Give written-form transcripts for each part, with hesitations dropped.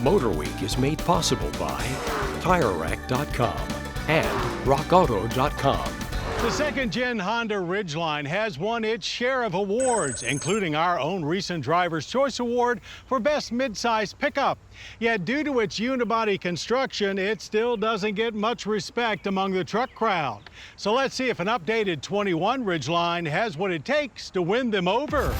MotorWeek is made possible by TireRack.com and RockAuto.com. The second-gen Honda Ridgeline has won its share of awards, including our own recent Driver's Choice Award for Best Midsize Pickup. Yet due to its unibody construction, it still doesn't get much respect among the truck crowd. So let's see if an updated 21 Ridgeline has what it takes to win them over.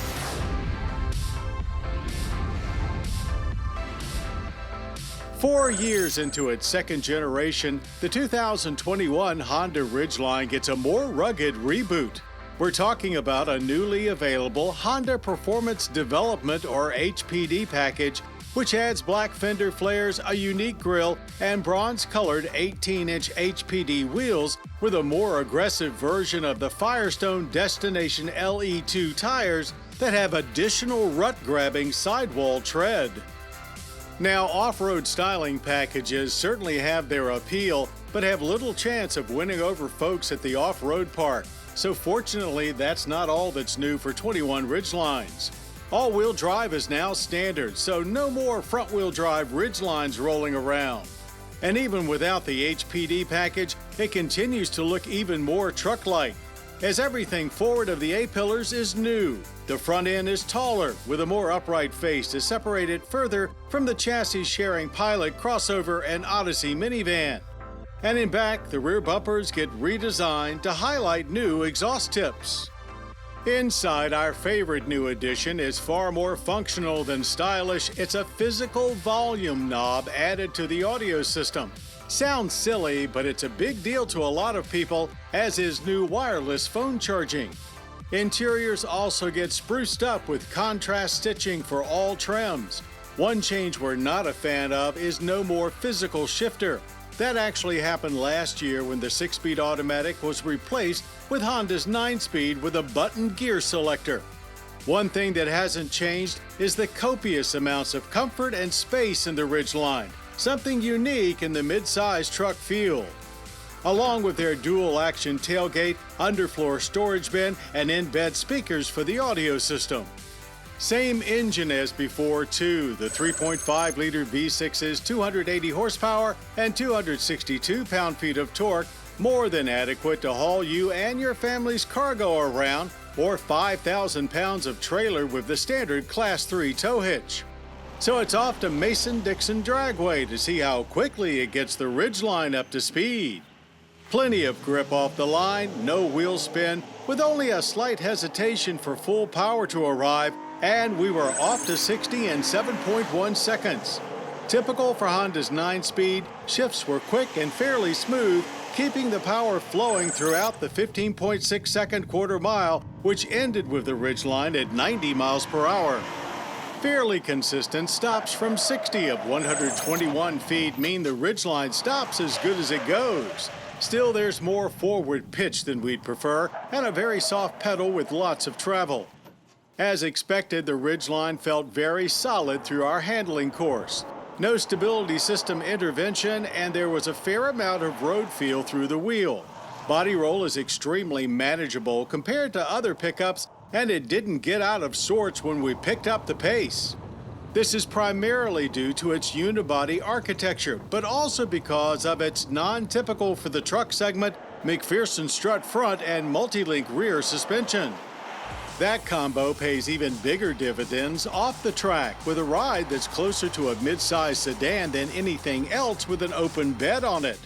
Four years into its second generation, the 2021 Honda Ridgeline gets a more rugged reboot. We're talking about a newly available Honda Performance Development or HPD package, which adds black fender flares, a unique grille, and bronze-colored 18-inch HPD wheels with a more aggressive version of the Firestone Destination LE2 tires that have additional rut-grabbing sidewall tread. Now, off-road styling packages certainly have their appeal, but have little chance of winning over folks at the off-road park. So fortunately, that's not all that's new for 21 Ridgelines. All-wheel drive is now standard, so no more front-wheel drive Ridgelines rolling around. And even without the HPD package, it continues to look even more truck-like, as everything forward of the A-pillars is new. The front end is taller, with a more upright face to separate it further from the chassis-sharing Pilot, crossover, and Odyssey minivan. And in back, the rear bumpers get redesigned to highlight new exhaust tips. Inside, our favorite new addition is far more functional than stylish. It's a physical volume knob added to the audio system. Sounds silly, but it's a big deal to a lot of people, as is new wireless phone charging. Interiors also get spruced up with contrast stitching for all trims. One change we're not a fan of is no more physical shifter. That actually happened last year when the 6-speed automatic was replaced with Honda's 9-speed with a button gear selector. One thing that hasn't changed is the copious amounts of comfort and space in the Ridgeline, something unique in the midsize truck field. Along with their dual-action tailgate, underfloor storage bin, and in-bed speakers for the audio system. Same engine as before, too. The 3.5-liter V6 is 280 horsepower and 262 pound-feet of torque, more than adequate to haul you and your family's cargo around, or 5,000 pounds of trailer with the standard Class 3 tow hitch. So it's off to Mason-Dixon Dragway to see how quickly it gets the Ridgeline up to speed. Plenty of grip off the line, no wheel spin, with only a slight hesitation for full power to arrive, and we were off to 60 in 7.1 seconds. Typical for Honda's 9-speed, shifts were quick and fairly smooth, keeping the power flowing throughout the 15.6-second quarter mile, which ended with the Ridgeline at 90 miles per hour. Fairly consistent stops from 60 of 121 feet mean the Ridgeline stops as good as it goes. Still, there's more forward pitch than we'd prefer, and a very soft pedal with lots of travel. As expected, the Ridgeline felt very solid through our handling course. No stability system intervention, and there was a fair amount of road feel through the wheel. Body roll is extremely manageable compared to other pickups, and it didn't get out of sorts when we picked up the pace. This is primarily due to its unibody architecture, but also because of its non-typical for the truck segment McPherson strut front and multi-link rear suspension. That combo pays even bigger dividends off the track with a ride that's closer to a mid-size sedan than anything else with an open bed on it.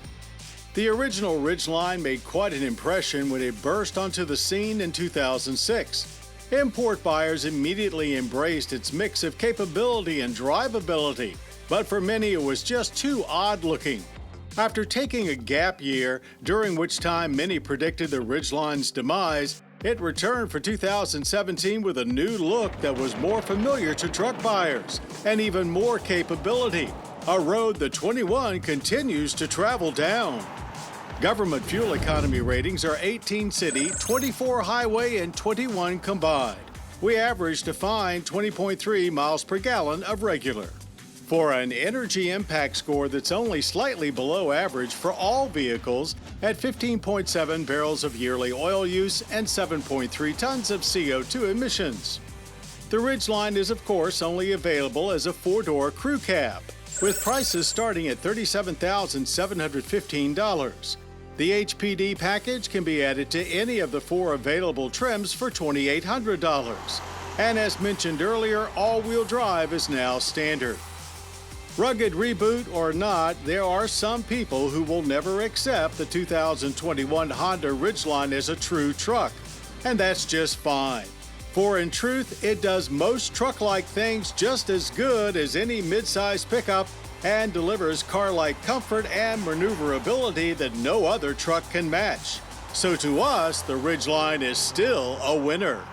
The original Ridgeline made quite an impression when it burst onto the scene in 2006. Import buyers immediately embraced its mix of capability and drivability, but for many it was just too odd-looking. After taking a gap year, during which time many predicted the Ridgeline's demise, it returned for 2017 with a new look that was more familiar to truck buyers and even more capability, a road the 21 continues to travel down. Government fuel economy ratings are 18 city, 24 highway, and 21 combined. We averaged a fine 20.3 miles per gallon of regular. For an energy impact score that's only slightly below average for all vehicles at 15.7 barrels of yearly oil use and 7.3 tons of CO2 emissions. The Ridgeline is, of course, only available as a 4-door crew cab. with prices starting at $37,715. The HPD package can be added to any of the 4 available trims for $2,800. And as mentioned earlier, all-wheel drive is now standard. Rugged reboot or not, there are some people who will never accept the 2021 Honda Ridgeline as a true truck, and that's just fine. For in truth, it does most truck-like things just as good as any midsize pickup and delivers car-like comfort and maneuverability that no other truck can match. So to us, the Ridgeline is still a winner.